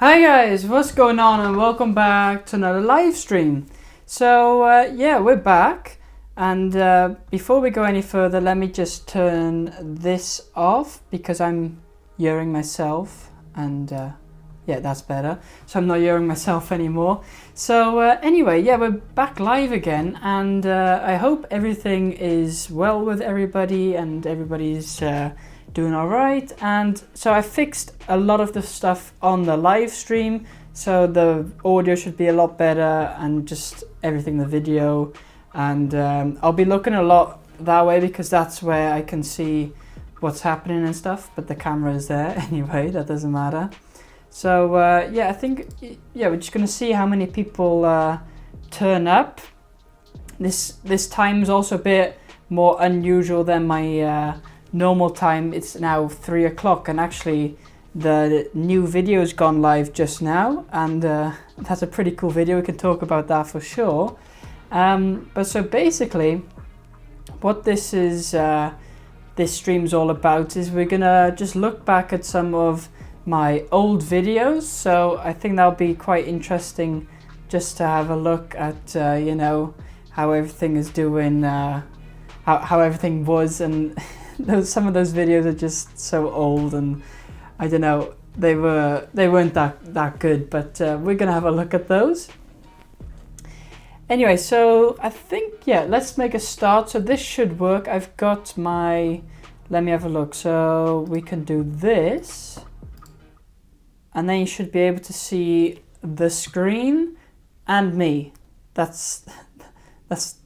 Hi guys, what's going on and welcome back to another live stream. So yeah, we're back, and before we go any further, let me just turn this off because I'm hearing myself, and yeah, that's better. So I'm not hearing myself anymore. So anyway, yeah, we're back live again, and I hope everything is well with everybody and everybody's doing all right. And so I fixed a lot of the stuff on the live stream, so the audio should be a lot better and just everything, the video, and I'll be looking a lot that way because that's where I can see what's happening and stuff, but the camera is there anyway, that doesn't matter. So yeah, I think we're just gonna see how many people turn up. This time is also a bit more unusual than my normal time. It's now 3 o'clock, and actually the new video's gone live just now, and that's a pretty cool video. We can talk about that for sure. But so basically what this stream's all about is we're gonna just look back at some of my old videos. So I think that'll be quite interesting just to have a look at you know, how everything is doing, how everything was, and some of those videos are just so old, and I don't know, they weren't that good, but we're gonna have a look at those. Anyway, so I think, yeah, let's make a start. So this should work. I've got my, let me have a look. So we can do this, and then you should be able to see the screen and me. That's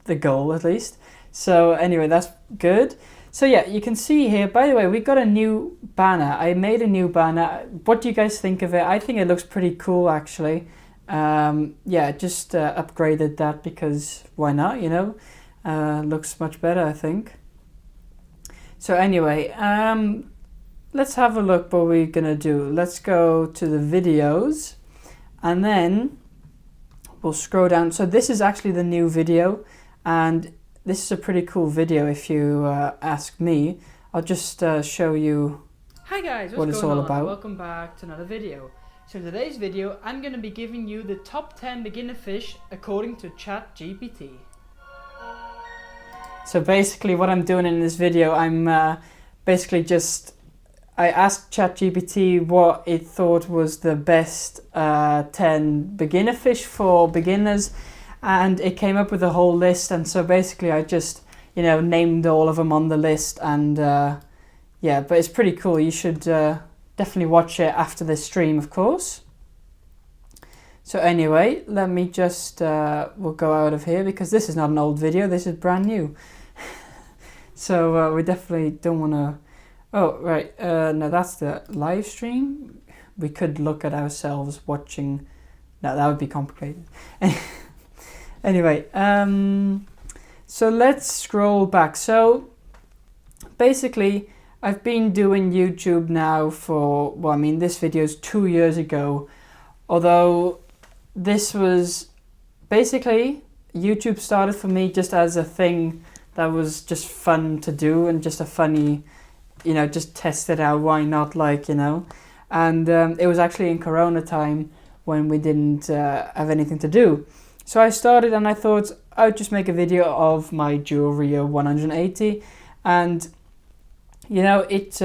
the goal, at least. So anyway, that's good. So yeah, you can see here, by the way, we got a new banner. I made a new banner. What do you guys think of it? I think it looks pretty cool, actually. Yeah, just upgraded that because why not, you know? Looks much better, I think. So anyway, let's have a look what we're gonna do. Let's go to the videos, and then we'll scroll down. So this is actually the new video, and this is a pretty cool video if you ask me. I'll just show you. Hi guys, what it's all about. Welcome back to another video. So in today's video, I'm going to be giving you the top 10 beginner fish according to ChatGPT. So basically what I'm doing in this video, I'm basically just, I asked ChatGPT what it thought was the best 10 beginner fish for beginners, and it came up with a whole list. And so basically I just, you know, named all of them on the list, and yeah, but it's pretty cool. You should definitely watch it after this stream, of course. So anyway, let me just, we'll go out of here because this is not an old video, this is brand new. So we definitely don't want to, oh right, no, that's the live stream. We could look at ourselves watching, no, that would be complicated. Anyway, so let's scroll back. So basically I've been doing YouTube now for, well, I mean, this video is 2 years ago, although this was basically, YouTube started for me just as a thing that was just fun to do and just a funny, you know, just test it out, why not, like, you know. And it was actually in Corona time when we didn't have anything to do. So I started, and I thought I would just make a video of my Dual Rio 180, and you know, it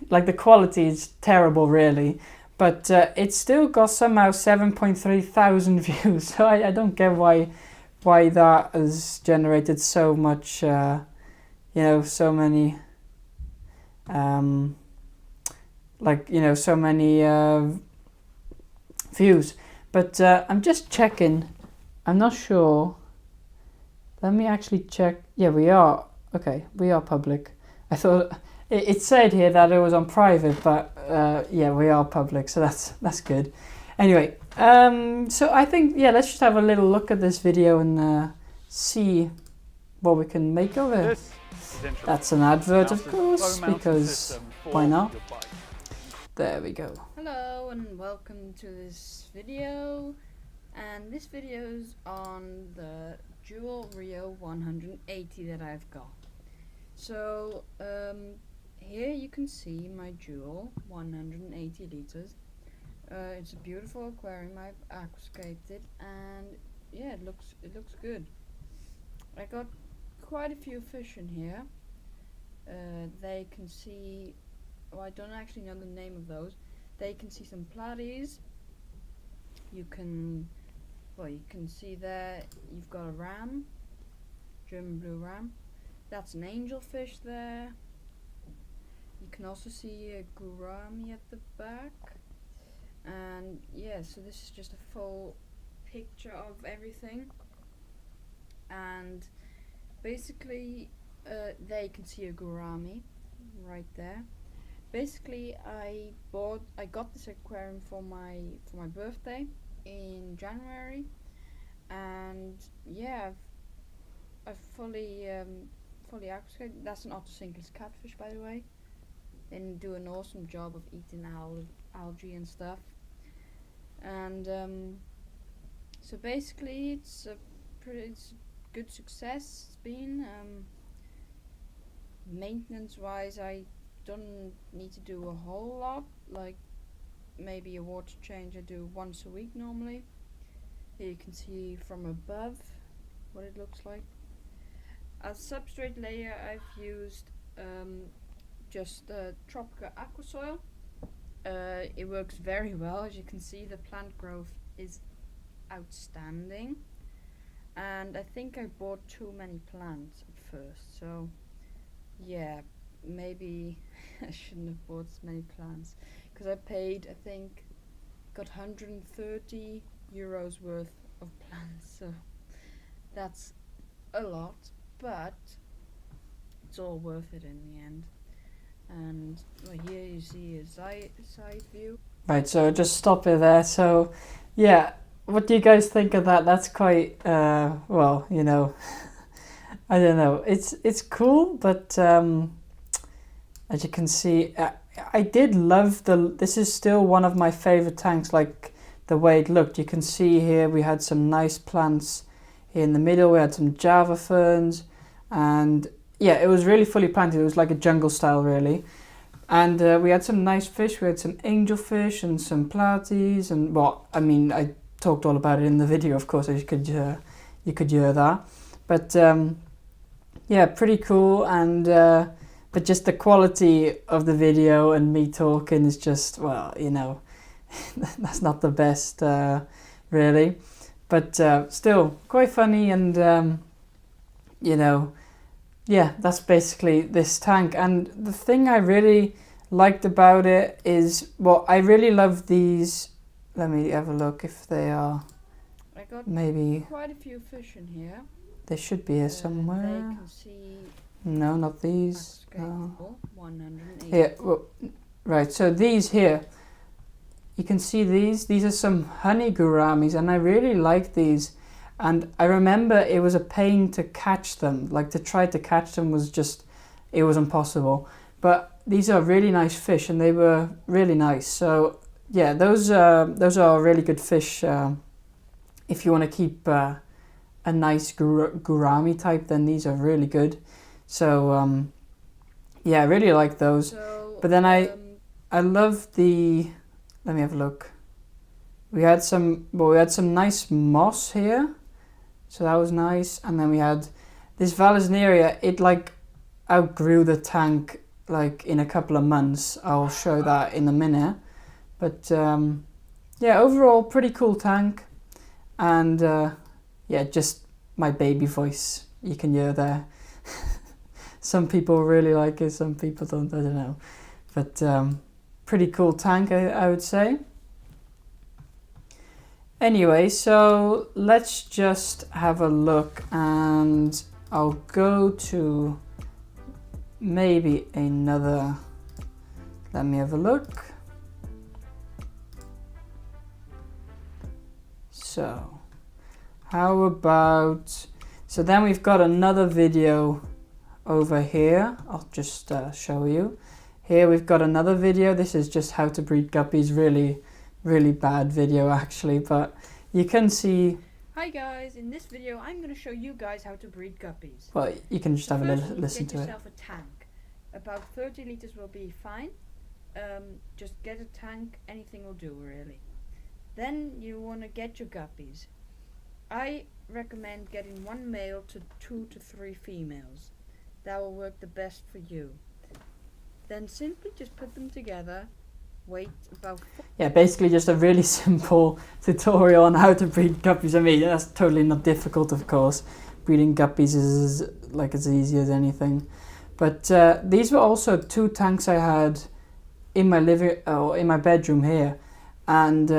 like the quality is terrible really, but it still got somehow 7.3 thousand views. So I don't get why that has generated so much, you know, so many like, you know, so many views. But I'm just checking. I'm not sure. Let me actually check. Yeah, we are. Okay, we are public. I thought it said here that it was on private, but yeah, we are public, so that's good. Anyway, so I think, yeah, let's just have a little look at this video and see what we can make of it. That's an advert, of course, because why not? There we go. Hello and welcome to this video, and this video's on the Dual Rio 180 that I've got. So here you can see my Dual 180 liters, It's a beautiful aquarium. I've aquascaped it, and yeah, it looks good. I got quite a few fish in here. They can see. Well, I don't actually know the name of those. They can see some platies. You can see there. You've got a ram, German blue ram. That's an angelfish there. You can also see a gourami at the back. And yeah, so this is just a full picture of everything. And basically, there you can see a gourami right there. Basically, I got this aquarium for my birthday in January, and yeah, I've fully aquascaped. That's an Otocinclus catfish, by the way. They do an awesome job of eating algae and stuff. And so basically, it's a good success. It's been maintenance-wise, I don't need to do a whole lot. Like maybe a water change I do once a week normally. Here you can see from above what it looks like. As substrate layer, I've used just Tropica Aqua Soil. It works very well. As you can see, the plant growth is outstanding, and I think I bought too many plants at first, so yeah, maybe I shouldn't have bought so many plants, because I paid, I think, got 130 euros worth of plants, so that's a lot, but it's all worth it in the end. And well, here you see a side view. Right, so just stop it there. So yeah, what do you guys think of that? That's quite well, you know, I don't know, it's cool, but as you can see, I did love this is still one of my favorite tanks, like the way it looked. You can see here we had some nice plants here in the middle. We had some Java ferns, and yeah, it was really fully planted. It was like a jungle style, really. And we had some nice fish. We had some angelfish and some platies, and well, I mean, I talked all about it in the video, of course, as you could hear that. But yeah, pretty cool. And but just the quality of the video and me talking is just, well, you know, that's not the best, really. But still quite funny, and you know. Yeah, that's basically this tank. And the thing I really liked about it is, well, I really love these. Let me have a look if they are. I got maybe quite a few fish in here. They should be here somewhere. They can see. No, not these. No. 180. Here, well, right. So these here, you can see these. These are some honey gouramis, and I really like these. And I remember it was a pain to catch them. Like to try to catch them was just, it was impossible. But these are really nice fish, and they were really nice. So yeah, those are really good fish. If you want to keep a nice gourami type, then these are really good. So yeah, I really like those. So, but then I love the. Let me have a look. We had some nice moss here. So that was nice. And then we had this Vallisneria. It like outgrew the tank like in a couple of months. I'll show that in a minute. But yeah, overall pretty cool tank. And yeah, just my baby voice you can hear there. Some people really like it, some people don't, I don't know. But pretty cool tank, I would say. Anyway, so let's just have a look, and I'll go to maybe another. Let me have a look. So how about, so then we've got another video over here. I'll just show you. Here we've got another video. This is just how to breed guppies. Really bad video actually, but you can see. Hi guys, in this video I'm going to show you guys how to breed guppies. Well, you can just have a listen to it. Get yourself a tank. About 30 liters will be fine. just get a tank, anything will do really. Then you want to get your guppies. I recommend getting 1 male to 2 to 3 females. That will work the best for you. Then simply just put them together, wait about... Yeah, basically just a really simple tutorial on how to breed guppies. I mean, that's totally not difficult, of course. Breeding guppies is like as easy as anything. But these were also 2 tanks I had in my in my bedroom here, and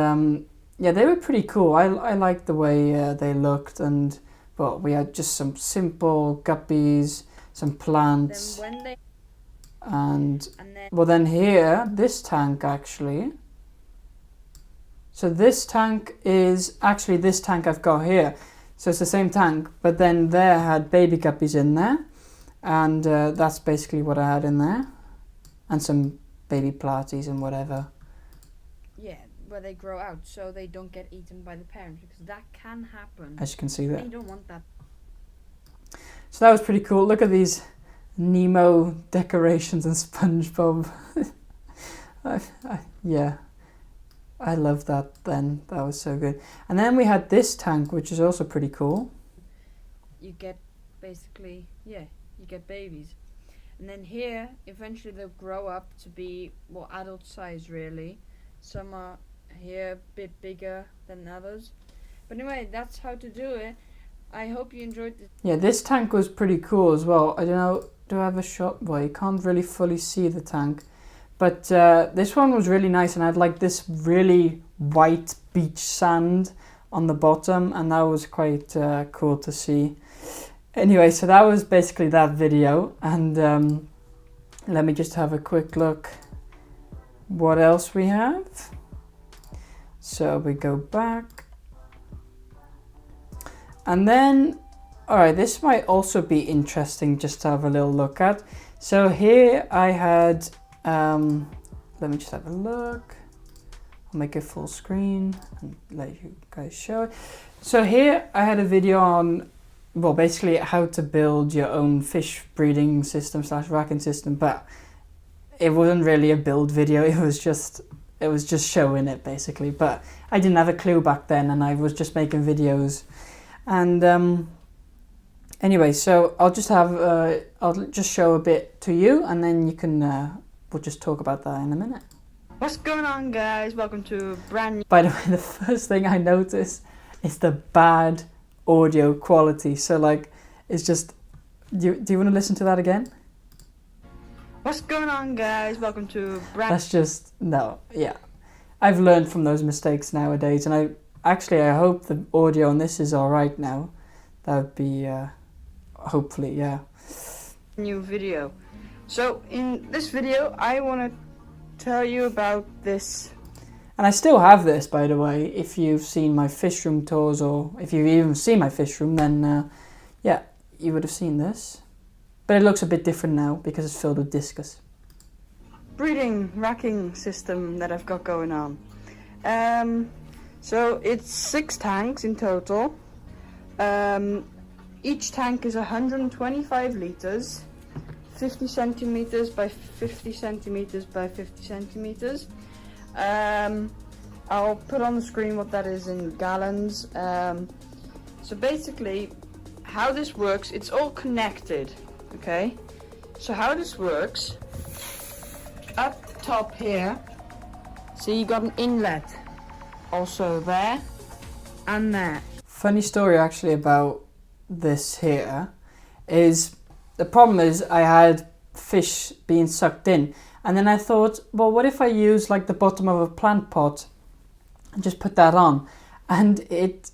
yeah, they were pretty cool. I liked the way they looked, and well, we had just some simple guppies, some plants, Then when they... and then well, then here, this tank actually. So this tank is actually this tank I've got here. So it's the same tank, but then there had baby guppies in there, and that's basically what I had in there, and some baby platies and whatever. yeah, where they grow out, so they don't get eaten by the parents, because that can happen. As you can see there. And you don't want that. So that was pretty cool. Look at these Nemo decorations and SpongeBob. Yeah, I love that then. That was so good. And then we had this tank, which is also pretty cool. You get basically, yeah, you get babies. And then here, eventually they'll grow up to be more adult size really. Some are here a bit bigger than others. But anyway, that's how to do it. I hope you enjoyed this. Yeah, this tank was pretty cool as well. I don't know, do I have a shot? Well, you can't really fully see the tank. But this one was really nice, and I had like this really white beach sand on the bottom, and that was quite cool to see. Anyway, so that was basically that video, and let me just have a quick look what else we have. So we go back, and then, alright, this might also be interesting just to have a little look at. So here I had, let me just have a look. I'll make it full screen and let you guys show it. So here I had a video on, well, basically how to build your own fish breeding system / racking system, but it wasn't really a build video. It was just showing it basically. But I didn't have a clue back then, and I was just making videos. And anyway, so I'll just show a bit to you, and then you can we'll just talk about that in a minute. What's going on, guys? Welcome to a brand new... By the way, the first thing I noticed is the bad audio quality. So like, it's just, do you want to listen to that again? What's going on, guys? Welcome to a brand... That's just, no, yeah. I've learned from those mistakes nowadays, and I hope the audio on this is alright now. That would be, hopefully, yeah. New video. So in this video, I want to tell you about this. And I still have this, by the way. If you've seen my fish room tours, or if you've even seen my fish room, then yeah, you would have seen this. But it looks a bit different now because it's filled with discus. Breeding racking system that I've got going on. So it's 6 tanks in total. Each tank is 125 liters, 50 centimeters by 50 centimeters by 50 centimeters. I'll put on the screen what that is in gallons. So basically, how this works, it's all connected, okay? So how this works, up top here, so you got an inlet, also there, and there. Funny story actually about this here is, the problem is I had fish being sucked in, and then I thought, well, what if I use like the bottom of a plant pot and just put that on? And it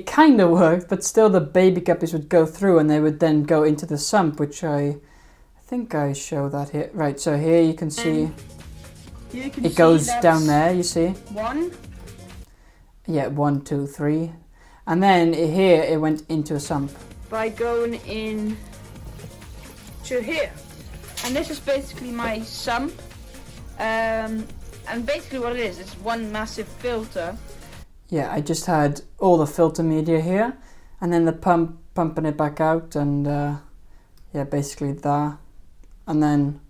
kind of worked, but still the baby guppies would go through and they would then go into the sump, which I think I show that here. Right, so here you can see it goes down there, you see? 1. Yeah, 1, 2, 3. And then here it went into a sump. By going in to here. And this is basically my sump. And basically what it is, it's one massive filter. Yeah, I just had all the filter media here, and then the pumping it back out, and yeah, basically that. And then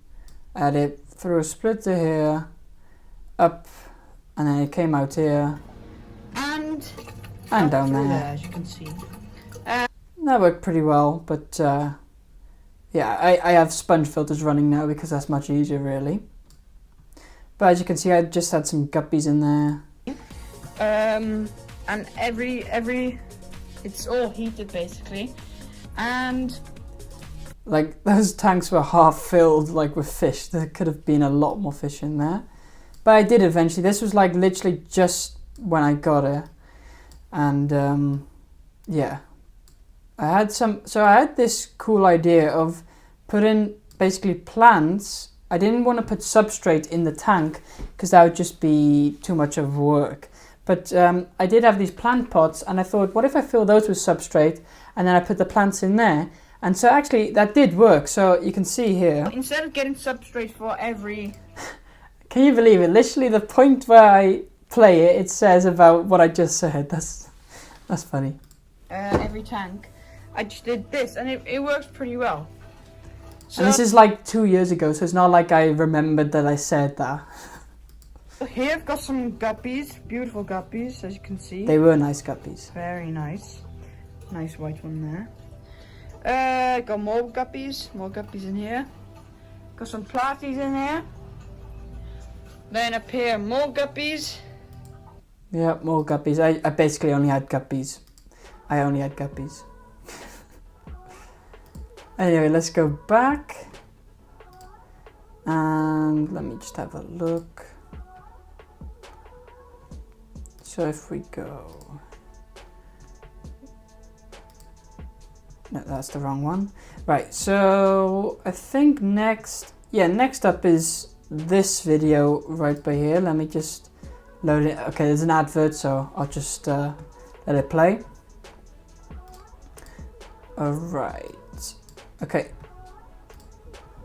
I had it through a splitter here, up, and then it came out here. And down through there. as you can see. That worked pretty well, but yeah, I have sponge filters running now because that's much easier really. But as you can see, I just had some guppies in there. And every it's all heated basically, and Like those tanks were half filled like with fish. There could have been a lot more fish in there, but I did eventually. This was like literally just when I got it, and yeah, I had this cool idea of putting basically plants. I didn't want to put substrate in the tank because that would just be too much of work. But I did have these plant pots, and I thought, what if I fill those with substrate and then I put the plants in there? And so actually that did work. So you can see here. instead of getting substrate for every... Can you believe it? Literally the point where I play it, it says about what I just said. That's funny. Every tank, I just did this, and it works pretty well. So And this is like 2 years ago, so it's not like I remembered that I said that. here I've got some guppies, beautiful guppies, as you can see. They were nice guppies. Very nice. Nice white one there. Got more guppies in here. Got some platies in here. Then up here, more guppies. Yeah, more guppies. I basically only had guppies. I only had guppies. Anyway, let's go back. And let me just have a look. So if we go... No, that's the wrong one. Right, so I think next up is this video right by here. Let me just load it. Okay, there's an advert, so I'll just let it play. Alright. Okay.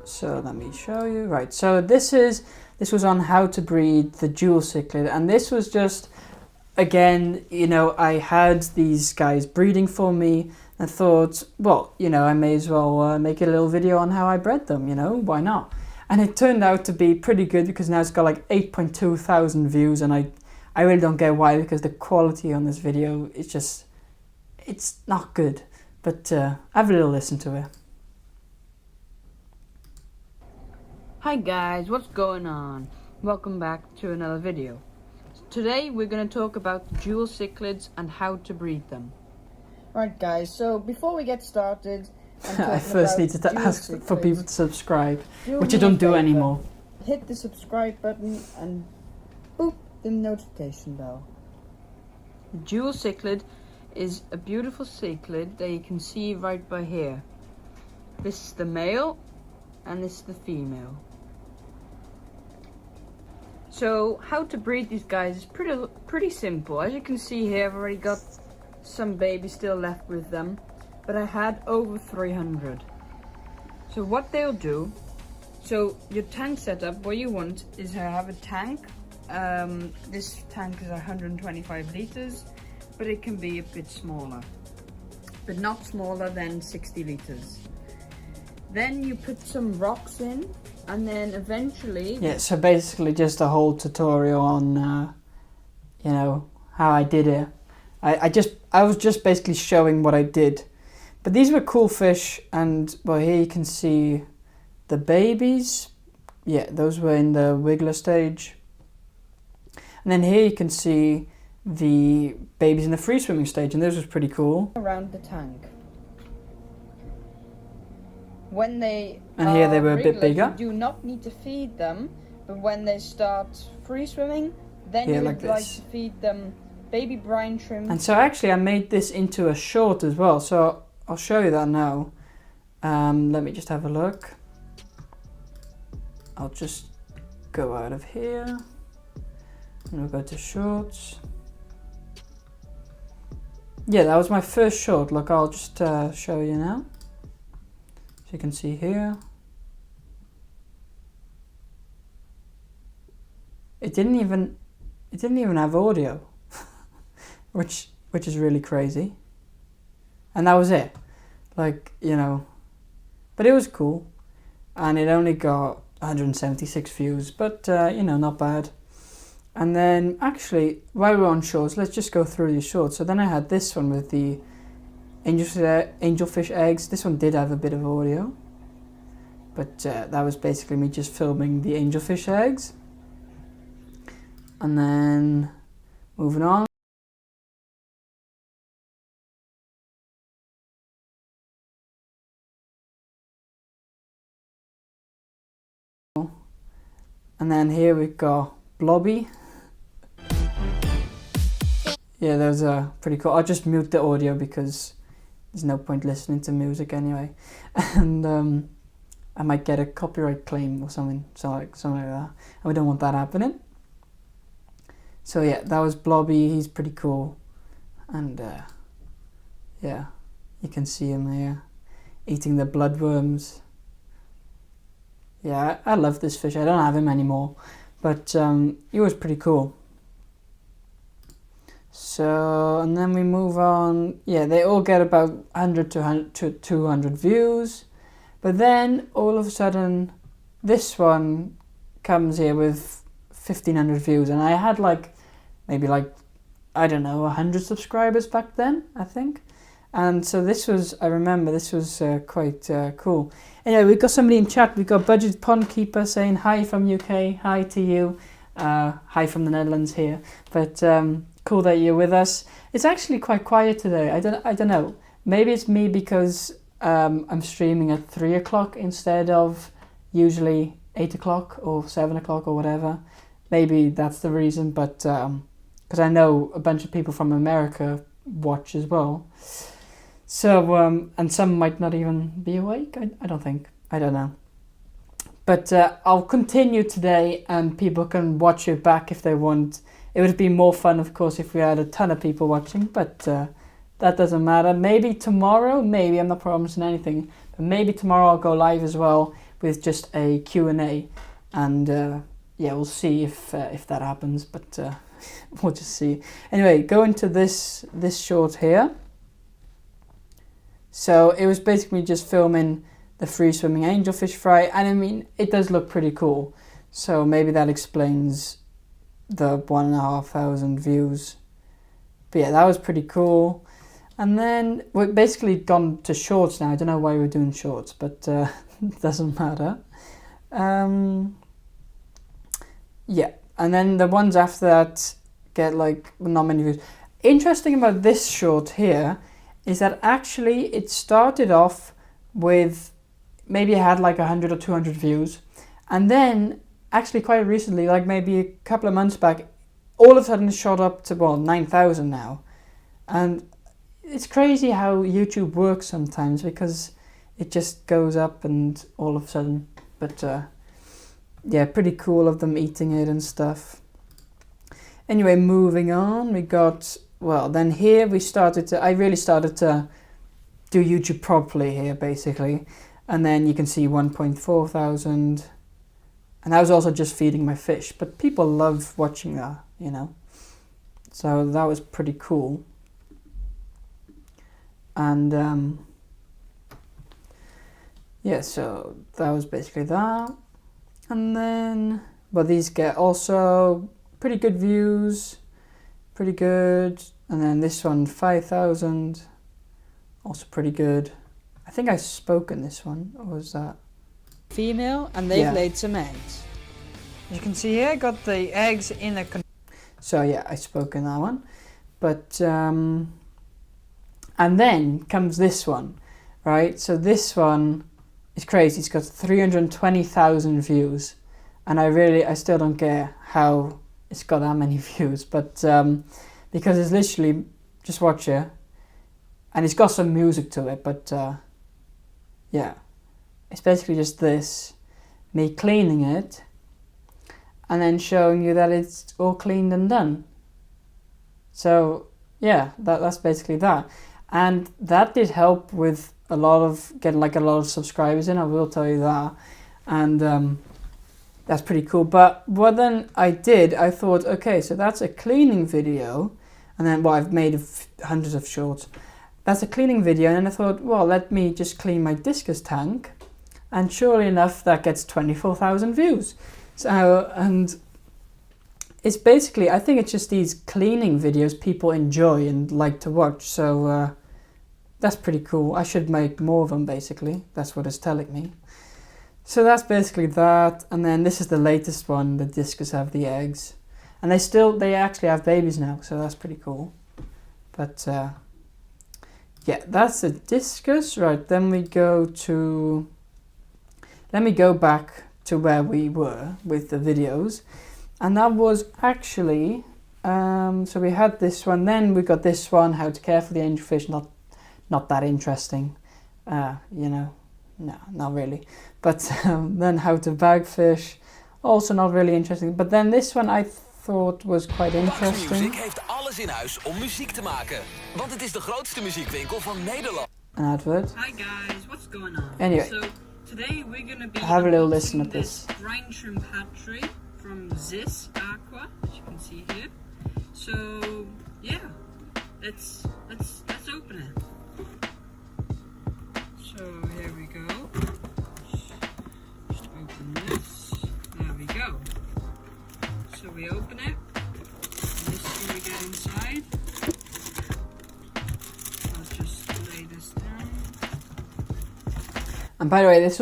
So let me show you. Right, so this was on how to breed the jewel cichlid, and this was just, again, you know, I had these guys breeding for me. I thought, well, you know, I may as well make a little video on how I bred them, you know, why not? And it turned out to be pretty good because now it's got like 8.2 thousand views, and I really don't get why, because the quality on this video is just, it's not good. But have a little listen to it. Hi guys, what's going on? Welcome back to another video. Today we're going to talk about the jewel cichlids and how to breed them. Right guys, so before we get started, I first need to ask for people to subscribe, which I me a don't do favor. anymore. Hit the subscribe button and boop the notification bell. The jewel cichlid is a beautiful cichlid that you can see right by here. This is the male and this is the female. So how to breed these guys is pretty simple. As you can see here, I've already got some babies still left with them, but I had over 300. So what they'll do, so your tank setup, what you want is to have a tank. This tank is 125 liters, but it can be a bit smaller, but not smaller than 60 liters. Then you put some rocks in, and then eventually... Yeah, so basically just a whole tutorial on, you know, how I did it. I was just basically showing what I did. But these were cool fish, and well, here you can see the babies. Yeah, those were in the wiggler stage. And then here you can see the babies in the free swimming stage, and this was pretty cool. Around the tank. When they And here they were a bit wrigglers, bigger. You do not need to feed them, but when they start free swimming, then Yeah, you like would like this. to feed them baby brine shrimp. And so actually I made this into a short as well, so I'll show you that now. Let me just have a look. I'll just go out of here, and we'll go to shorts. Yeah, that was my first short. Look, I'll just show you now. So you can see here. It didn't even have audio, which is really crazy. And that was it. Like, you know, but it was cool. And it only got 176 views, but you know, not bad. And then actually, while we're on shorts, let's just go through these shorts. So then I had this one with the angelfish eggs. This one did have a bit of audio, but that was basically me just filming the angelfish eggs. And then moving on. And then here we've got Blobby. Yeah, those are pretty cool. I'll just mute the audio because there's no point listening to music anyway. And I might get a copyright claim or something like that. And we don't want that happening. So yeah, that was Blobby. He's pretty cool. And yeah, you can see him here eating the bloodworms. Yeah, I love this fish. I don't have him anymore, but he was pretty cool. So, and then we move on. Yeah, they all get about 100 to 200 views. But then, all of a sudden, this one comes here with 1,500 views. And I had maybe I don't know, 100 subscribers back then, I think. And so this was, I remember, this was quite cool. Anyway, we've got somebody in chat. We've got Budget Pond Keeper saying hi from UK, hi to you, hi from the Netherlands here. But cool that you're with us. It's actually quite quiet today. I don't know. Maybe it's me because I'm streaming at 3 o'clock instead of usually 8 o'clock or 7 o'clock or whatever. Maybe that's the reason, but because I know a bunch of people from America watch as well. So, and some might not even be awake, I don't think. I don't know. But I'll continue today and people can watch it back if they want. It would be more fun, of course, if we had a ton of people watching, but that doesn't matter. Maybe tomorrow, maybe, I'm not promising anything, but maybe tomorrow I'll go live as well with just a Q&A. And yeah, we'll see if that happens, but we'll just see. Anyway, go into this short here. So it was basically just filming the free swimming angelfish fry, and I mean, it does look pretty cool. So maybe that explains the 1,500 views. But yeah, that was pretty cool. And then we're basically gone to shorts now. I don't know why we're doing shorts, but it doesn't matter. Yeah, and then the ones after that get not many views. Interesting about this short here is that actually it started off with maybe it had 100 or 200 views, and then actually quite recently, maybe a couple of months back, all of a sudden it shot up to 9,000 now. And it's crazy how YouTube works sometimes, because it just goes up and all of a sudden. But yeah, pretty cool of them eating it and stuff. Anyway, moving on, we got, then here I really started to do YouTube properly here, basically. And then you can see 1.4 thousand. And I was also just feeding my fish, but people love watching that, you know. So that was pretty cool. And yeah, so that was basically that. And then, these get also pretty good views, pretty good. And then this one, 5,000, also pretty good. I think I spoke in this one, or was that? Female, and they've laid some eggs. As you can see here, I got the eggs in a so yeah, I spoke in that one. But and then comes this one, right? So this one is crazy. It's got 320,000 views, and I still don't get how it's got that many views, but because it's literally, just watch it, and it's got some music to it, but yeah. It's basically just this, me cleaning it, and then showing you that it's all cleaned and done. So yeah, that's basically that. And that did help with getting a lot of subscribers in, I will tell you that. And that's pretty cool. But what then I thought, okay, so that's a cleaning video, and then I've made hundreds of shorts. That's a cleaning video, and then I thought, let me just clean my discus tank. and surely enough that gets 24,000 views. So, and it's basically, I think it's just these cleaning videos people enjoy and like to watch, so that's pretty cool. I should make more of them, basically. That's what it's telling me. So that's basically that, and then this is the latest one. The discus have the eggs, and they actually have babies now, so that's pretty cool. But yeah, that's the discus. Right, then we go to, let me go back to where we were with the videos, and that was actually, so we had this one, then we got this one, how to care for the angelfish. Not that interesting, you know. No, not really. But then how to bag fish, also not really interesting. But then this one I thought was quite interesting. Music heeft alles in huis om muziek te maken. Want het is de grootste muziekwinkel van Nederland. An advert. Hi guys, what's going on? Anyway, so today we're gonna be have a little listen unboxing to this. brine shrimp hatchery from Zis Aqua, as you can see here. So yeah, let's open it. So here we go. Just open this. There we go. So we open it. And this is what we get inside. I'll just lay this down. And by the way, this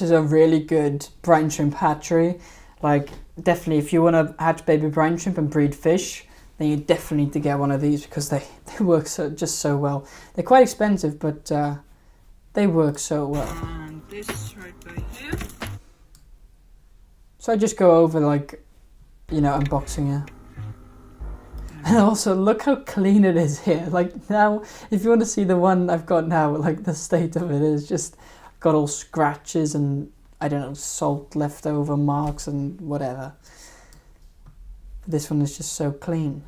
is a really good brine shrimp hatchery. Like, definitely, if you want to hatch baby brine shrimp and breed fish, then you definitely need to get one of these, because they work just so well. They're quite expensive, but they work so well. And this is right by here. So I just go over, like, you know, unboxing it. And also, look how clean it is here. Like, now, if you want to see the one I've got now, like, the state of it is just got all scratches and, I don't know, salt leftover marks and whatever. This one is just so clean.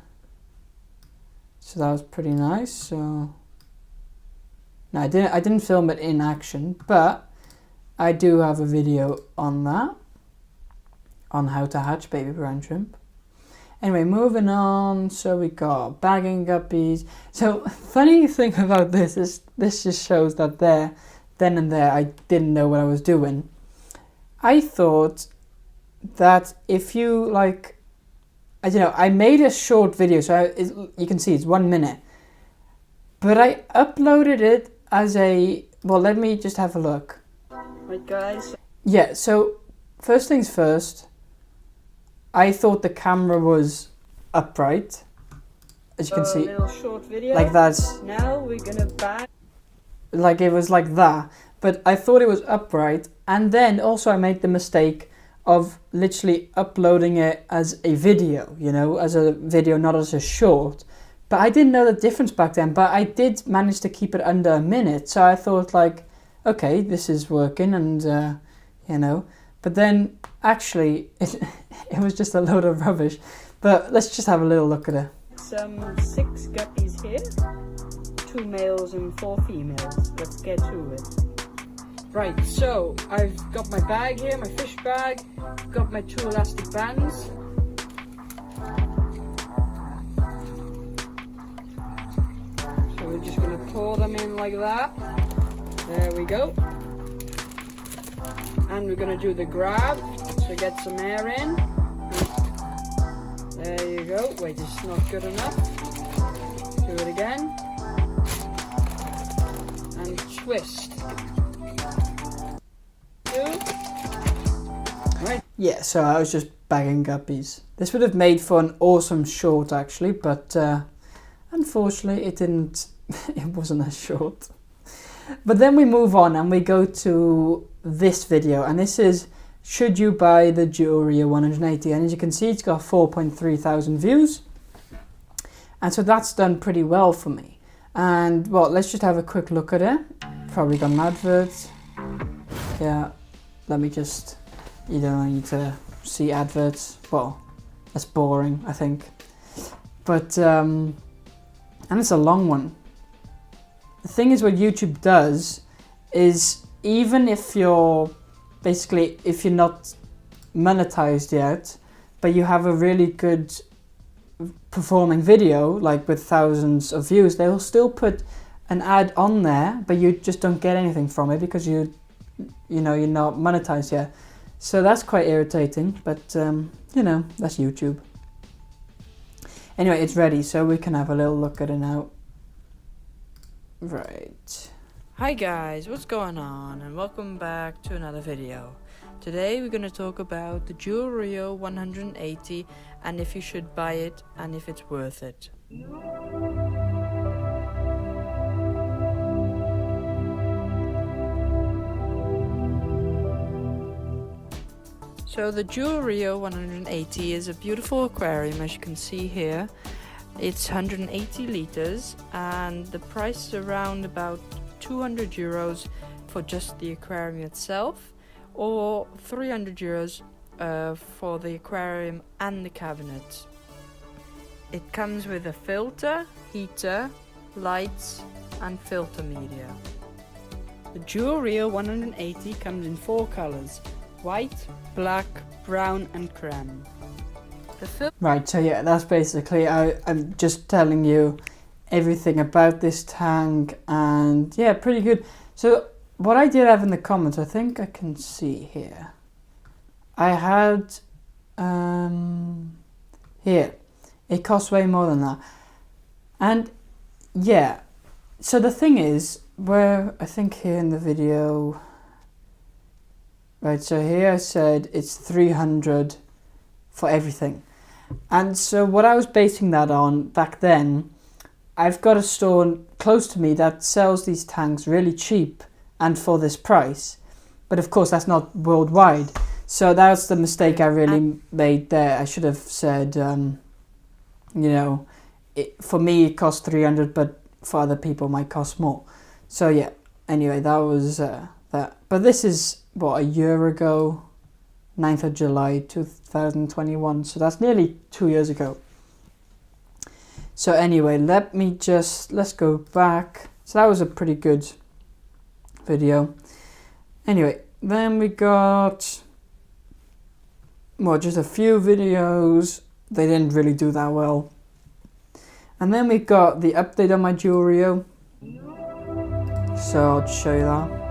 So that was pretty nice. So no, I didn't film it in action, but I do have a video on that, on how to hatch baby brine shrimp. Anyway, moving on. So we got bagging guppies. So funny thing about this is this just shows that then and there I didn't know what I was doing. I thought that if you, like, I don't know, I made a short video, so you can see it's 1 minute, but I uploaded it as a, well, let me just have a look. Right guys. Yeah, so first things first, I thought the camera was upright, as you can A see, little short video. like that's, Now we're gonna bag. like it was like that, but I thought it was upright, and then also I made the mistake of literally uploading it as a video, you know, as a video, not as a short. But I didn't know the difference back then, but I did manage to keep it under a minute, so I thought, like, okay, this is working, and you know, but then actually it was just a load of rubbish. But let's just have a little look at it. Some 6 guppies here, 2 males and 4 females. Let's get to it. Right, so I've got my bag here, my fish bag, got my 2 elastic bands. So we're just gonna pour them in like that. There we go. And we're gonna do the grab, so get some air in. There you go. Wait, it's not good enough. Do it again. And twist. Right. Yeah, so I was just bagging guppies. This would have made for an awesome short, actually, but unfortunately it didn't. It wasn't as short. But then we move on and we go to this video, and this is, should you buy the Joria 180? And as you can see, it's got 4.3 thousand views, and so that's done pretty well for me. And well, let's just have a quick look at it. Probably got an advert. Yeah, let me just, you don't need to see adverts. Well, that's boring, I think. But and it's a long one. The thing is, what YouTube does is, even if you're basically, if you're not monetized yet, but you have a really good performing video, like with thousands of views, they will still put an ad on there, but you just don't get anything from it because you you know, you're not monetized yet. So that's quite irritating, but you know, that's YouTube. Anyway, it's ready, so we can have a little look at it now. Right. Hi guys, what's going on? And welcome back to another video. Today we're going to talk about the Dual Rio 180 and if you should buy it and if it's worth it. So the Dual Rio 180 is a beautiful aquarium, as you can see here. It's 180 liters and the price is around about 200 euros for just the aquarium itself, or 300 euros for the aquarium and the cabinet. It comes with a filter, heater, lights and filter media. The Dual Rio 180 comes in 4 colors: white, black, brown and creme. Right, so yeah, that's basically, I'm just telling you everything about this tank, and yeah, pretty good. So what I did have in the comments, I think I can see here, I had here, it costs way more than that. And yeah, so the thing is, where I think here in the video, right, so here I said it's 300 for everything. And so what I was basing that on back then, I've got a store close to me that sells these tanks really cheap and for this price. But of course that's not worldwide. So that's the mistake I really made there. I should have said, you know, for me it costs 300, but for other people it might cost more. So yeah, anyway, that was that. But this is, what, a year ago? 9th of July 2021, so that's nearly 2 years ago. So anyway, let's go back. So that was a pretty good video. Anyway, then we got, well, just a few videos. They didn't really do that well. And then we got the update on my Dual Rio. So I'll show you that.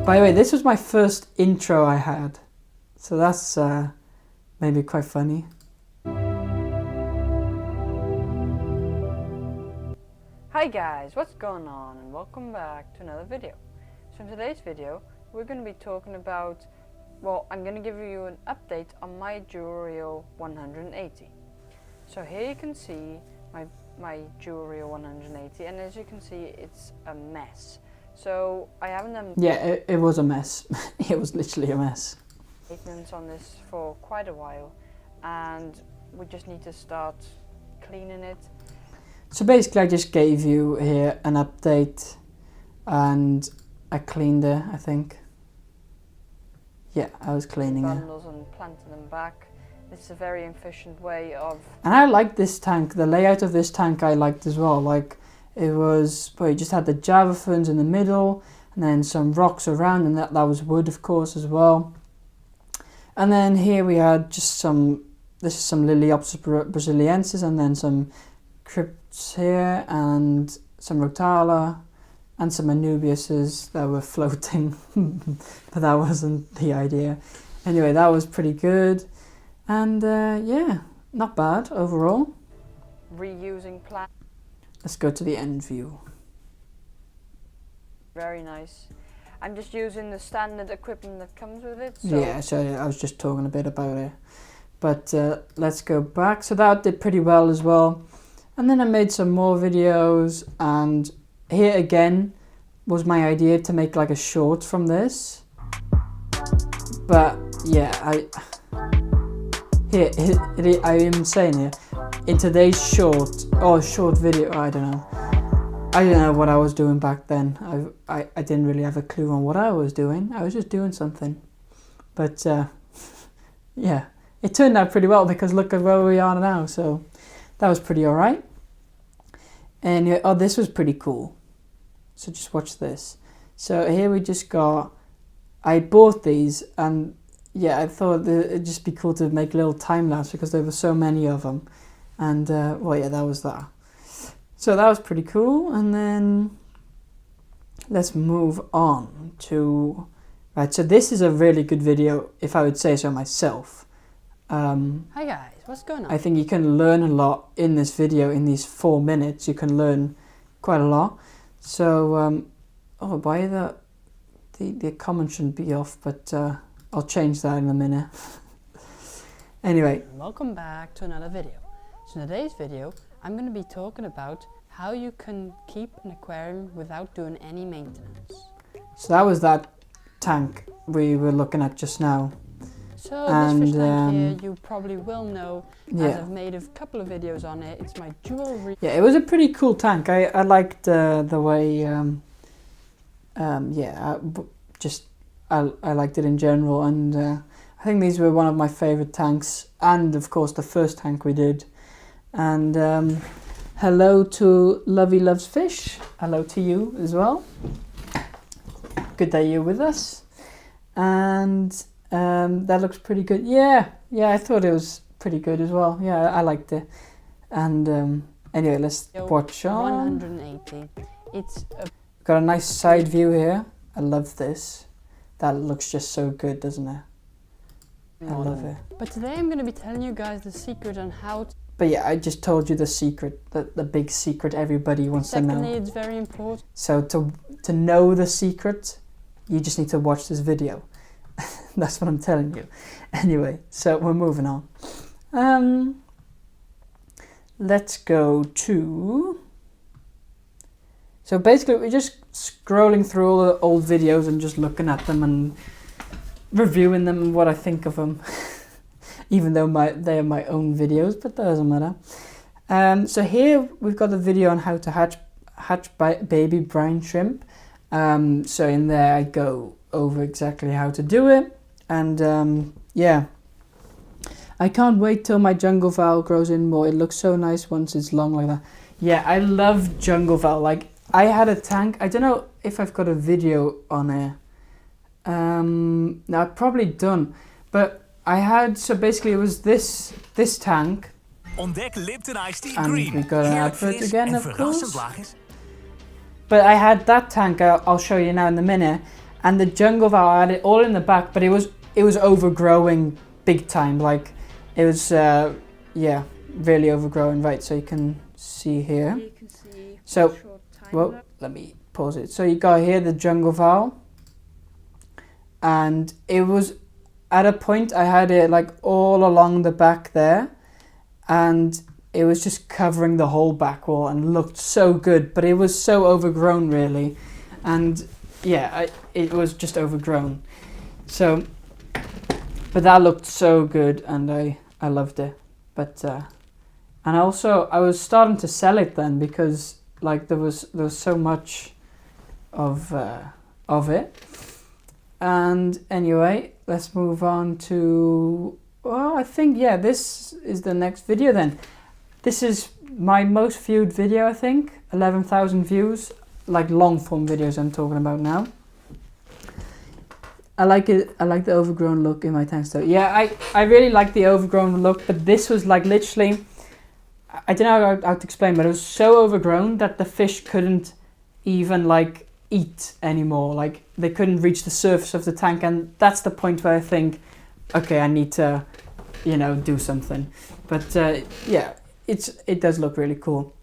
By the way, this was my first intro I had, so that's maybe quite funny. Hi guys, what's going on, and welcome back to another video. So in today's video, we're going to be talking about, well, I'm going to give you an update on my Dual Rio 180. So here you can see my Dual Rio 180, and as you can see, it's a mess. So I haven't done... Yeah, it was a mess. It was literally a mess. Maintenance on this for quite a while, and we just need to start cleaning it. So basically I just gave you here an update, and I cleaned it, I think. Yeah, I was cleaning it. Bundles and planting them back. This is a very efficient way of... And I like this tank. The layout of this tank I liked as well. Like, it was, well, you just had the Java ferns in the middle, and then some rocks around, and that was wood, of course, as well. And then here we had just some, this is some Liliopsis brasiliensis, and then some crypts here, and some Rotala, and some Anubiuses that were floating, but that wasn't the idea. Anyway, that was pretty good, and yeah, not bad overall. Reusing plants. Let's go to the end view. Very nice. I'm just using the standard equipment that comes with it. So yeah, so I was just talking a bit about it. But let's go back. So that did pretty well as well. And then I made some more videos, and here again was my idea to make like a short from this. But yeah, I am saying here, in today's short video, I don't know what I was doing back then. I didn't really have a clue on what I was doing. I was just doing something. But yeah, it turned out pretty well, because look at where we are now. So that was pretty alright. And oh, this was pretty cool. So just watch this. So here we just got, I bought these, and yeah, I thought that it'd just be cool to make a little time lapse, because there were so many of them. And well, yeah, that was that. So that was pretty cool. And then let's move on to... Right, so this is a really good video, if I would say so myself. Hi guys, what's going on? I think you can learn a lot in this video. In these 4 minutes, you can learn quite a lot. So, oh, by the comment shouldn't be off, but I'll change that in a minute. Anyway, Welcome back to another video. So in today's video, I'm going to be talking about how you can keep an aquarium without doing any maintenance. so that was that tank we were looking at just now. So this fish tank And, here, you probably will know, as Yeah, I've made a couple of videos on it. It's my jewelry. yeah, it was a pretty cool tank. I liked the way, I liked it in general, and I think these were one of my favorite tanks, and of course the first tank we did. And hello to Lovey Loves Fish. Hello to you as well. Good that you're with us. And that looks pretty good. Yeah, I thought it was pretty good as well. Yeah, I liked it. And anyway, let's watch on. 180. It's a Got a nice side view here. I love this. That looks just so good, doesn't it? I love it. But today I'm going to be telling you guys the secret on how to... But yeah, I just told you the secret, the big secret everybody wants to Secondly, know. it's very important. So to know the secret, you just need to watch this video. That's what I'm telling you. Anyway, so we're moving on. Let's go to... So basically we're just scrolling through all the old videos and just looking at them and reviewing them and what I think of them. Even though they are my own videos, but that doesn't matter. So here we've got a video on how to hatch baby brine shrimp. So in there I go over exactly how to do it. And yeah, I can't wait till my jungle fowl grows in more. It looks so nice once it's long like that. Yeah, I love jungle fowl. Like, I had a tank. I don't know if I've got a video on it. No, I've probably done. But I had, so basically it was this tank. Ontdek Lipton Iced Tea And Green. we got an Heerlijk advert fris again, en of verrassend course. laag is. But I had that tank, I'll show you now in a minute. And the jungle fowl, I had it all in the back, but it was overgrowing big time. Like, it was, yeah, really overgrowing. Right, so you can see here. You can see So, a short time Well, lapse. let me pause it. So you got here the jungle fowl. And it was, at a point I had it like all along the back there. And it was just covering the whole back wall and looked so good. But it was so overgrown really. And yeah, it was just overgrown. So, but that looked so good and I loved it. But, and also I was starting to sell it then because like there was so much of it. And anyway, let's move on to, well, I think, yeah, this is the next video then. This is my most viewed video, I think. 11,000 views, like long form videos I'm talking about now. I like it. I like the overgrown look in my tanks though. Yeah, I really like the overgrown look, but this was like literally, I don't know how to explain, but it was so overgrown that the fish couldn't even like eat anymore. Like they couldn't reach the surface of the tank, and that's the point where I think, okay, I need to, you know, do something. But yeah, it does look really cool.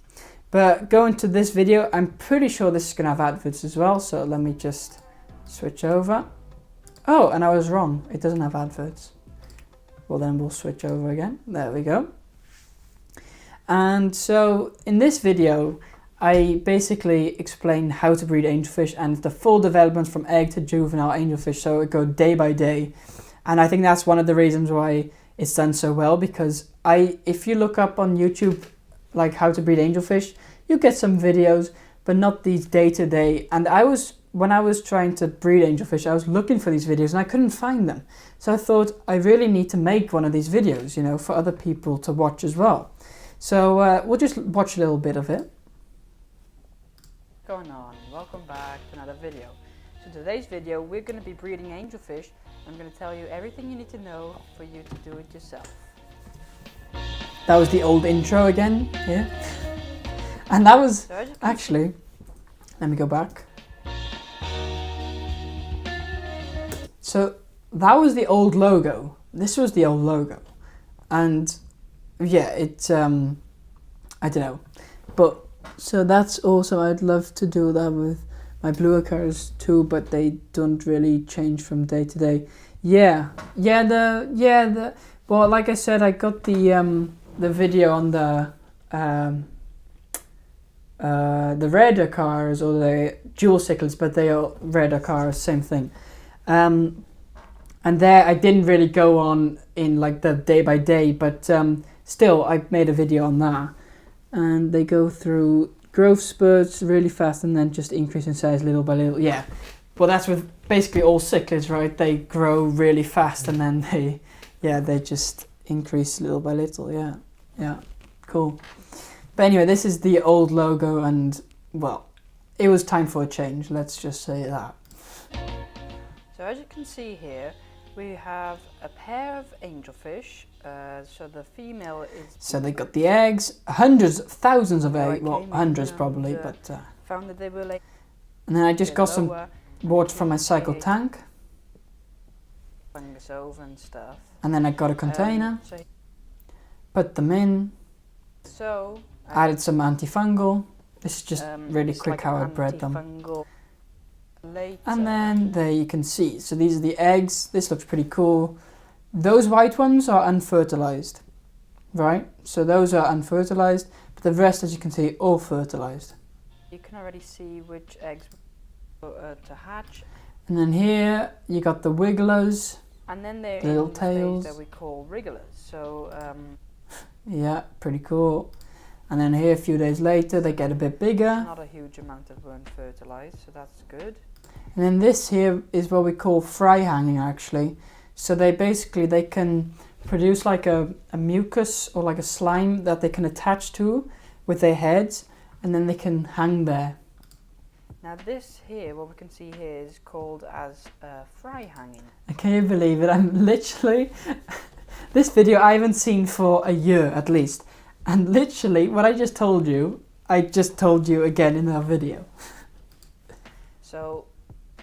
But going to this video, I'm pretty sure this is gonna have adverts as well. So let me just switch over. Oh, and I was wrong. It doesn't have adverts. Well, then we'll switch over again. There we go. And so in this video, I basically explain how to breed angelfish and the full development from egg to juvenile angelfish. So it goes day by day. And I think that's one of the reasons why it's done so well, because if you look up on YouTube, like how to breed angelfish, you get some videos, but not these day to day. And when I was trying to breed angelfish, I was looking for these videos and I couldn't find them. So I thought I really need to make one of these videos, you know, for other people to watch as well. So we'll just watch a little bit of it. Going on, welcome back to another video. So today's video, we're going to be breeding angelfish. I'm going to tell you everything you need to know for you to do it yourself. That was the old intro again, yeah. And that was, actually, let me go back. So that was the old logo. This was the old logo. And yeah, it, I don't know. But, so that's awesome. I'd love to do that with my bluer cars too, but they don't really change from day to day. Well, like I said, I got the video on the Redder cars or the dual cycles, but they are Redder cars, same thing. And there I didn't really go on in like the day by day, but still I made a video on that. And they go through growth spurts really fast and then just increase in size little by little. Yeah, well that's with basically all cichlids, right? They grow really fast and then they just increase little by little. Yeah, cool. But anyway, this is the old logo and, well, it was time for a change, let's just say that. So as you can see here, we have a pair of angelfish. So the female is... So they got the eggs, hundreds, thousands of eggs, well, came in hundreds and, probably, but... found that they were like... And then I just got some lower, water from my cycle tank. Fungus over and stuff. And then I got a container, So, put them in, added some antifungal. This is just really it's quick like how I an bred them. antifungal later. And then there you can see, so these are the eggs. This looks pretty cool. Those white ones are unfertilized, right? So those are unfertilized, but the rest, as you can see, all fertilized. You can already see which eggs to hatch. And then here you got the wigglers. And then they're Little in the tails. stage that we call wrigglers. So Yeah, pretty cool. And then here a few days later they get a bit bigger. not a huge amount that weren't fertilized, so that's good. And then this here is what we call fry hanging actually. So they can produce like a mucus or like a slime that they can attach to with their heads, and then they can hang there. Now this here, what we can see here, is called as fry hanging. I can't believe it, I'm literally... This video I haven't seen for a year at least. And literally what I just told you again in that video. So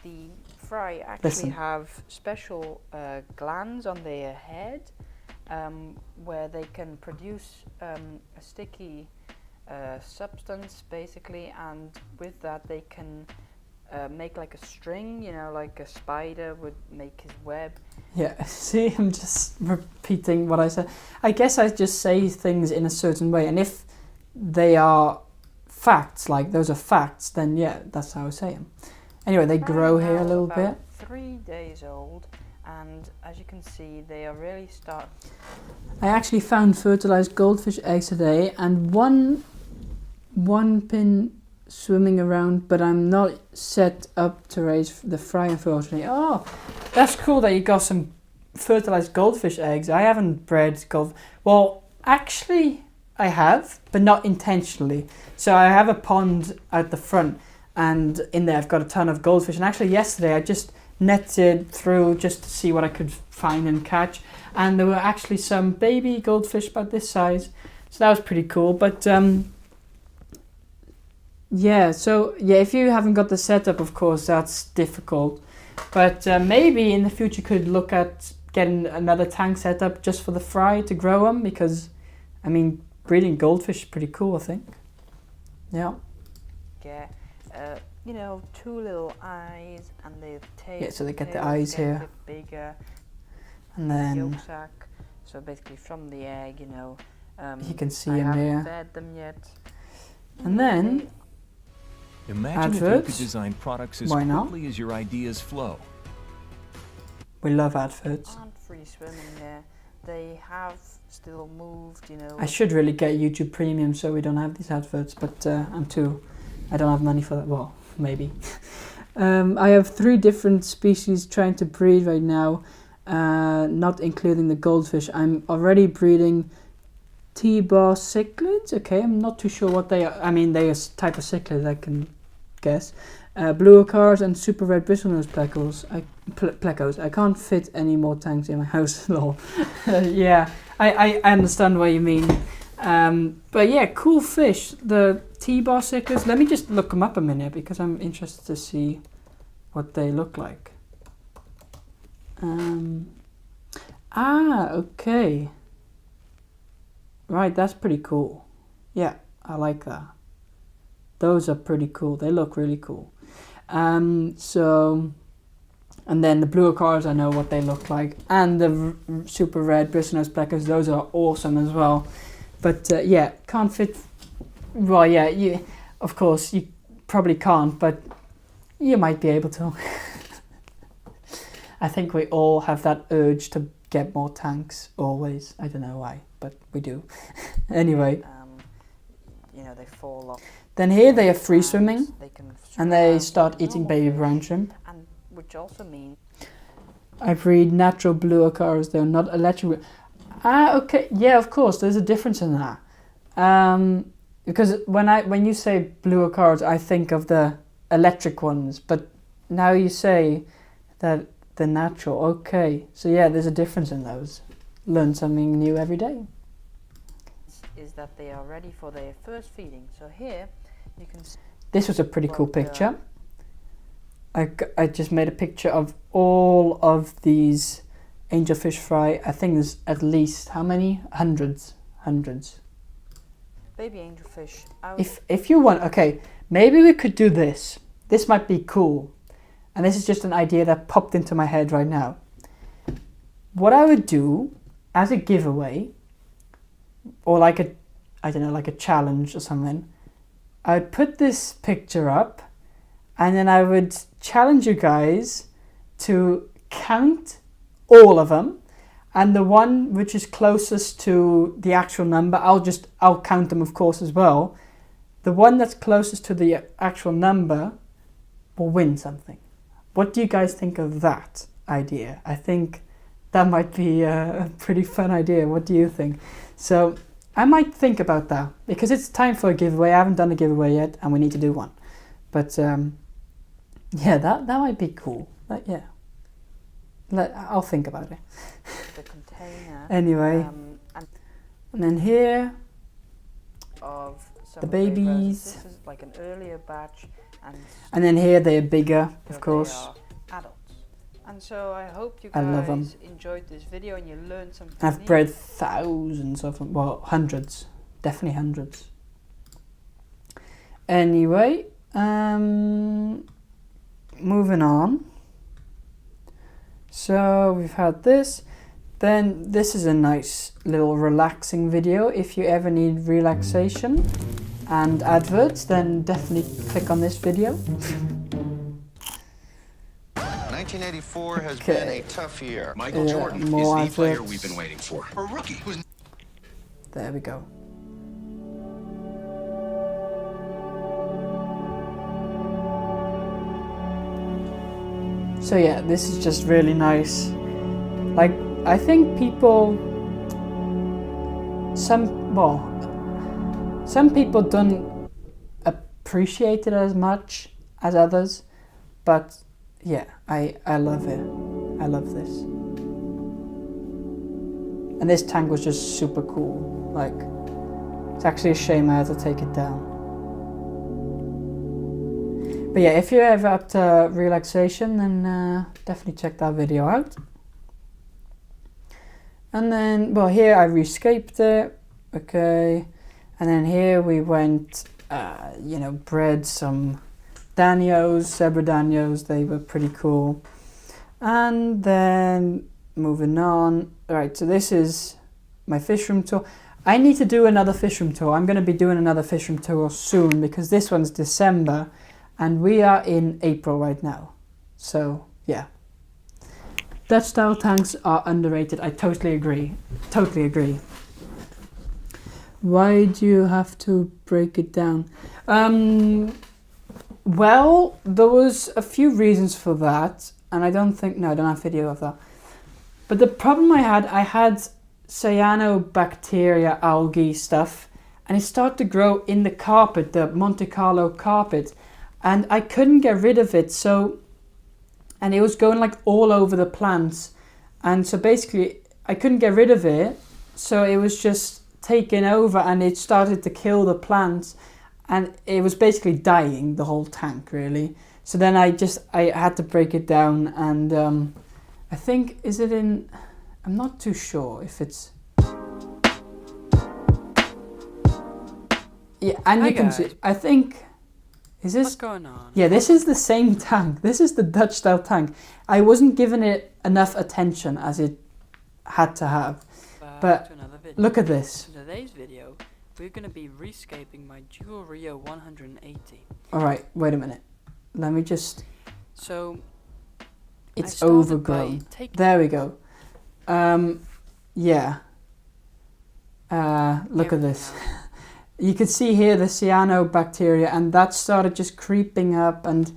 the fry actually Listen. have special glands on their head where they can produce a sticky substance basically, and with that they can make like a string, you know, like a spider would make his web. Yeah, see, I'm just repeating what I said. I guess I just say things in a certain way, and if they are facts, like those are facts, then yeah, that's how I say them. Anyway, they grow here a little bit. 3 days old, and as you can see, they are really start. I actually found fertilized goldfish eggs today, and one pin swimming around, but I'm not set up to raise the fry, unfortunately. Oh, that's cool that you got some fertilized goldfish eggs. I haven't bred well, actually I have, but not intentionally. So I have a pond at the front, and in there I've got a ton of goldfish, and actually yesterday I just netted through just to see what I could find and catch, and there were actually some baby goldfish about this size, so that was pretty cool. But yeah, so yeah, if you haven't got the setup, of course that's difficult, but maybe in the future could look at getting another tank set up just for the fry to grow them, because I mean breeding goldfish is pretty cool, I think. Yeah. Yeah, you know, 2 little eyes, and the tail. Yeah, so they get the tails eyes get here. a bit bigger. And Yolk then sac. So basically from the egg, you know. you can see I them haven't here. fed them yet. And then Imagine if you could adverts. design products as Why not? quickly as your ideas flow. we love adverts. Aren't free swimming there. They have still moved, you know. I should really get YouTube Premium so we don't have these adverts, but I don't have money for that. Well, maybe. I have 3 different species trying to breed right now, not including the goldfish. I'm already breeding T-bar cichlids. Okay, I'm not too sure what they are. I mean, they are a type of cichlid, I can guess. Blue cars and super red bristlenose plecos. I can't fit any more tanks in my house at all. Yeah, I understand what you mean. But yeah, cool fish. The T-bar cichlids. Let me just look them up a minute because I'm interested to see what they look like. Okay. Right, that's pretty cool. Yeah, I like that. Those are pretty cool. They look really cool. So, and then the bluer cars, I know what they look like. And the super red Bristlenose Blackers, those are awesome as well. But yeah, can't fit. Well, yeah, of course, you probably can't, but you might be able to. I think we all have that urge to get more tanks, always. I don't know why, but we do. Anyway. They fall off. Then here they are free swimming, and they start like eating normal baby fish, brown shrimp. and which also means I've read natural bluer cars, they're not electric. Okay, yeah, of course, there's a difference in that. Because when you say bluer cars, I think of the electric ones, but now you say that the natural. Okay, so yeah, there's a difference in those. Learn something new every day. is that they are ready for their first feeding. So here you can see This was a pretty cool picture. I just made a picture of all of these angelfish fry. I think there's at least how many? Hundreds. baby angelfish out. If you want, okay, maybe we could do this. This might be cool. And this is just an idea that popped into my head right now. What I would do as a giveaway, or like a challenge or something, I would put this picture up, and then I would challenge you guys to count all of them, and the one which is closest to the actual number, I'll count them, of course, as well. The one that's closest to the actual number will win something. What do you guys think of that idea? I think that might be a pretty fun idea. What do you think? So I might think about that, because it's time for a giveaway. I haven't done a giveaway yet, and we need to do one. But yeah, that might be cool. Yeah, I'll think about it. The container. Anyway, and then here, Of some the of their babies. presents. This is like an earlier batch, and then here they are bigger, so of course. they are adults. And so I hope you I love 'em. guys enjoyed this video and you learned something I've new. bred thousands of them. Well, hundreds. Definitely hundreds. Anyway, moving on. So we've had this. Then this is a nice little relaxing video. If you ever need relaxation and adverts, then definitely click on this video. 1984 has Okay. been a tough year. Michael Jordan is more the player adverts. we've been waiting for. A rookie who's There we go. So yeah, this is just really nice. Like, I think some people don't appreciate it as much as others, but yeah, I love it. I love this. And this tank was just super cool. Like, it's actually a shame I had to take it down. But yeah, if you're ever up to relaxation, then definitely check that video out. And then, well, here I rescaped it. Okay. And then here we went, bred some Danios, zebra Danios. They were pretty cool. And then moving on. Alright, so this is my fish room tour. I need to do another fish room tour. I'm going to be doing another fish room tour soon, because this one's December and we are in April right now. So, yeah. Dutch style tanks are underrated. I totally agree. Totally agree. Why do you have to break it down? Well, there was a few reasons for that, and I don't have video of that. But the problem I had cyanobacteria algae stuff, and it started to grow in the carpet, the Monte Carlo carpet, and I couldn't get rid of it. And it was going like all over the plants, and so basically I couldn't get rid of it, so it was just taking over, and it started to kill the plants, and it was basically dying, the whole tank really. So then I had to break it down, and I think, is it in, I'm not too sure if it's, yeah, and Hi you can guys. see, I think, is What's this, going on? yeah, this is the same tank. This is the Dutch style tank. I wasn't giving it enough attention as it had to have. Back But to another video. Look at this. In today's video, we're going to be rescaping my Dual Rio 180. Alright, wait a minute. Let me just, So, it's I started overgrown. by taking There we go. Yeah. Look at everything this. out. You can see here the cyanobacteria, and that started just creeping up, and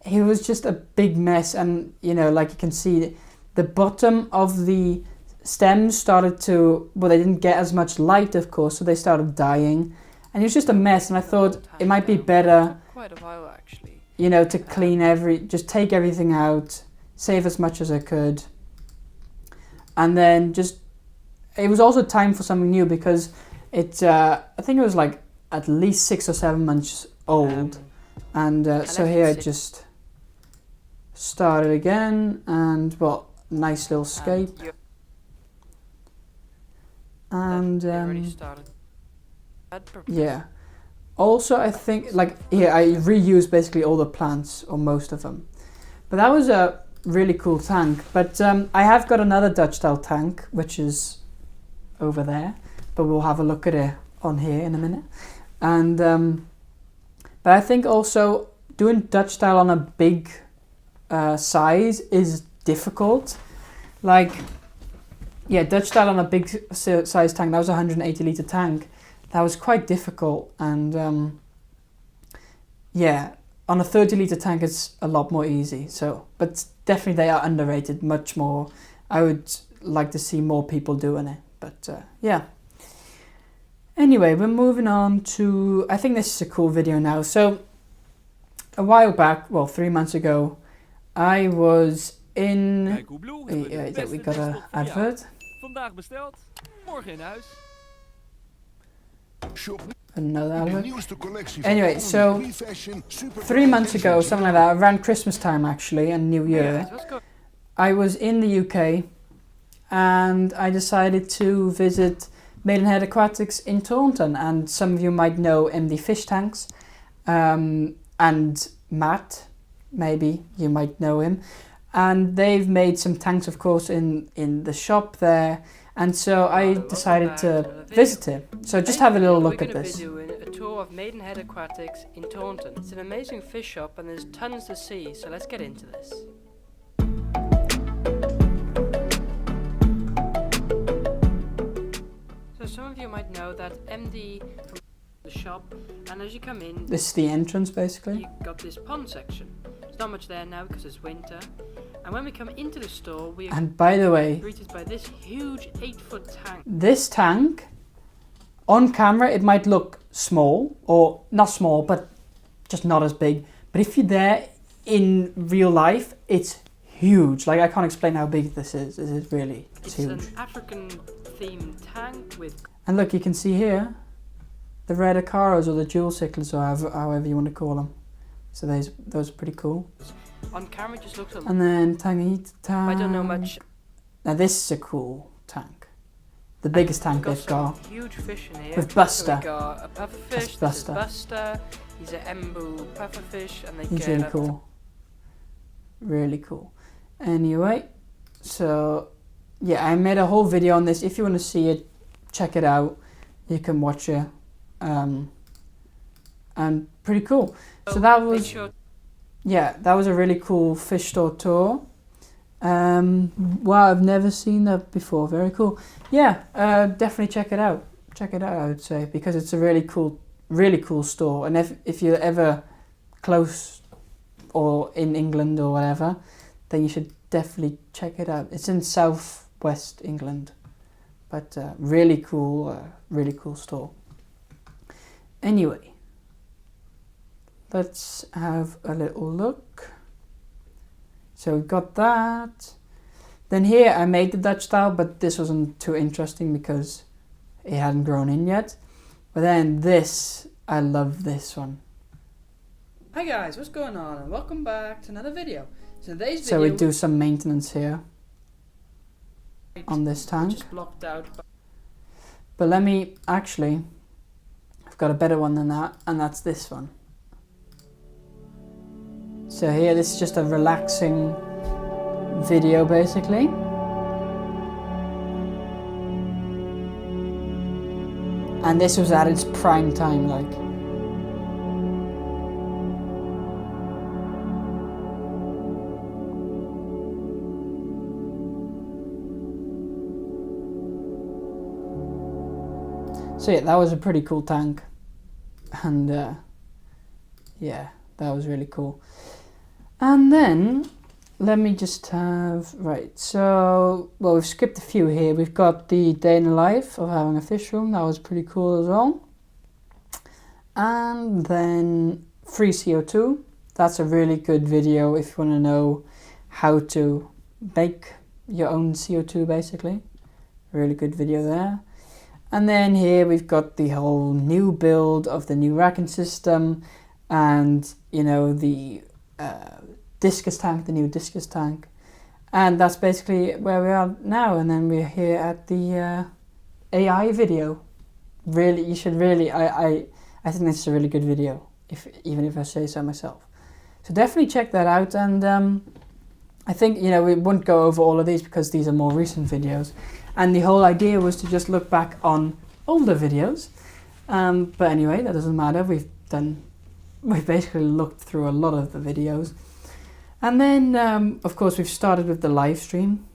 it was just a big mess. And you know, like you can see, the bottom of the stems started to, well, they didn't get as much light, of course, so they started dying, and it was just a mess. And I thought it might be better, Took quite a while actually. you know, to clean just take everything out, save as much as I could, and then just, it was also time for something new because it, I think it was like at least 6 or 7 months old, and so left here it I sit- just started again, and well, nice little scape, and they already started. yeah. Also, I think, like, here, I reused basically all the plants, or most of them. But that was a really cool tank. But I have got another Dutch-style tank, which is over there. But we'll have a look at it on here in a minute. And but I think also doing Dutch-style on a big size is difficult. Like, yeah, Dutch-style on a big size tank, that was a 180-litre tank. That was quite difficult, and yeah, on a 30-litre tank it's a lot more easy. So, but definitely they are underrated much more. I would like to see more people doing it, but yeah. Anyway, we're moving on to, I think this is a cool video now. So, a while back, well, 3 months ago, I was in, Kijk hoe Blue is met de yeah, beste we got an desktop van jou. advert. Vandaag besteld, morgen in huis. Shop Another de advert. nieuwste collectie van Anyway, Own, so Free Fashion, Super 3 months ago, something like that, around Christmas time actually, and New Year, Guys, what's going I was in the UK and I decided to visit Maidenhead Aquatics in Taunton, and some of you might know MD Fish Tanks, and Matt, maybe you might know him, and they've made some tanks, of course, in the shop there, and so I decided to visit him. So just have a little look at We're going this. to be doing a tour of Maidenhead Aquatics in Taunton. It's an amazing fish shop and there's tons to see, so let's get into this. So some of you might know that MD from the shop, and as you come in, This is the entrance basically. you got this pond section. There's not much there now because it's winter. And when we come into the store, we are And by the way, greeted by this huge 8-foot tank. this tank, on camera it might look small, or not small, but just not as big. But if you're there in real life, it's huge. Like, I can't explain how big this is. It is really, it's huge. an African themed tank with And look, you can see here the red Acaros, or the jewel cichlers, or however you want to call them. So those are pretty cool. on camera it just looks a And then Tanganyika tank. I don't know much. Now this is a cool tank. The biggest tank We've they've some got. huge fish in here. With So Buster. we got a pufferfish. That's This is Buster. Buster. He's an Embu pufferfish, and they He's get really up cool. Really cool. Anyway, so yeah, I made a whole video on this. If you want to see it, check it out. You can watch it. And pretty cool. So that make was, sure yeah, that was a really cool fish store tour. Wow, I've never seen that before. Very cool. Yeah, definitely check it out. Check it out, I would say, because it's a really cool store. And if you're ever close or in England or whatever, then you should definitely check it out. It's in southwest England, but really cool store. Anyway, let's have a little look. So we've got that. Then here I made the Dutch style, but this wasn't too interesting because it hadn't grown in yet. But then this, I love this one. Hi guys, what's going on? And welcome back to another video. So today's So we do some maintenance here. on this tank. Which is blocked out. But let me actually, I've got a better one than that, and that's this one. So here, this is just a relaxing video basically. And this was at its prime time, like. So yeah, that was a pretty cool tank. And yeah, that was really cool. And then, let me just have, right, so, well, we've skipped a few here. We've got the day in the life of having a fish room. That was pretty cool as well. And then free CO2. That's a really good video if you want to know how to make your own CO2 basically. Really good video there. And then here we've got the whole new build of the new racking system and, you know, the discus tank, the new discus tank. And that's basically where we are now. And then we're here at the AI video. Really, you should really, I think this is a really good video, even if I say so myself. So definitely check that out. And I think, you know, we won't go over all of these because these are more recent videos. And the whole idea was to just look back on older videos. But anyway, that doesn't matter. We've basically looked through a lot of the videos. And then, of course, we've started with the live stream,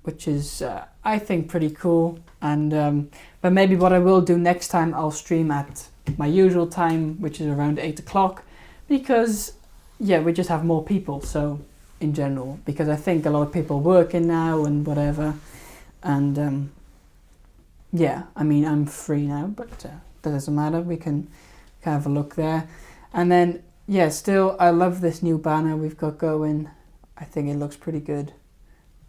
which is, I think, pretty cool. And but maybe what I will do next time, I'll stream at my usual time, which is around 8 o'clock, because, yeah, we just have more people, so, in general, because I think a lot of people are working now and whatever. And yeah, I mean, I'm free now, but that doesn't matter. We can have a look there. And then, yeah, still, I love this new banner we've got going. I think it looks pretty good.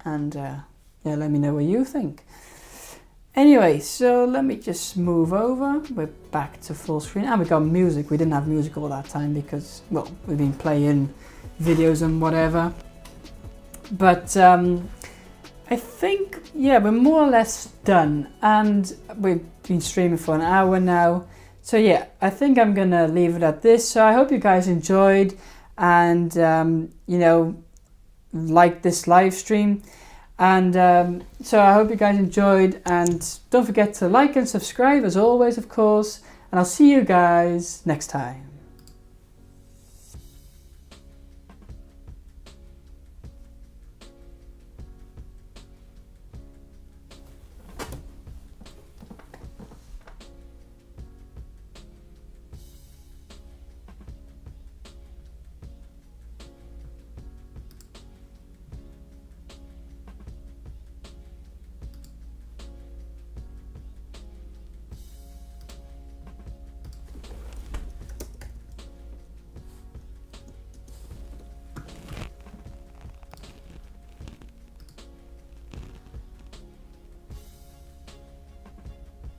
And yeah, let me know what you think. Anyway, so let me just move over. We're back to full screen. And we got music. We didn't have music all that time because, well, we've been playing videos and whatever. But I think, yeah, we're more or less done, and we've been streaming for an hour now. So yeah, I think I'm gonna leave it at this. So I hope you guys enjoyed and, you know, like this live stream. And so I hope you guys enjoyed, and don't forget to like and subscribe as always, of course. And I'll see you guys next time.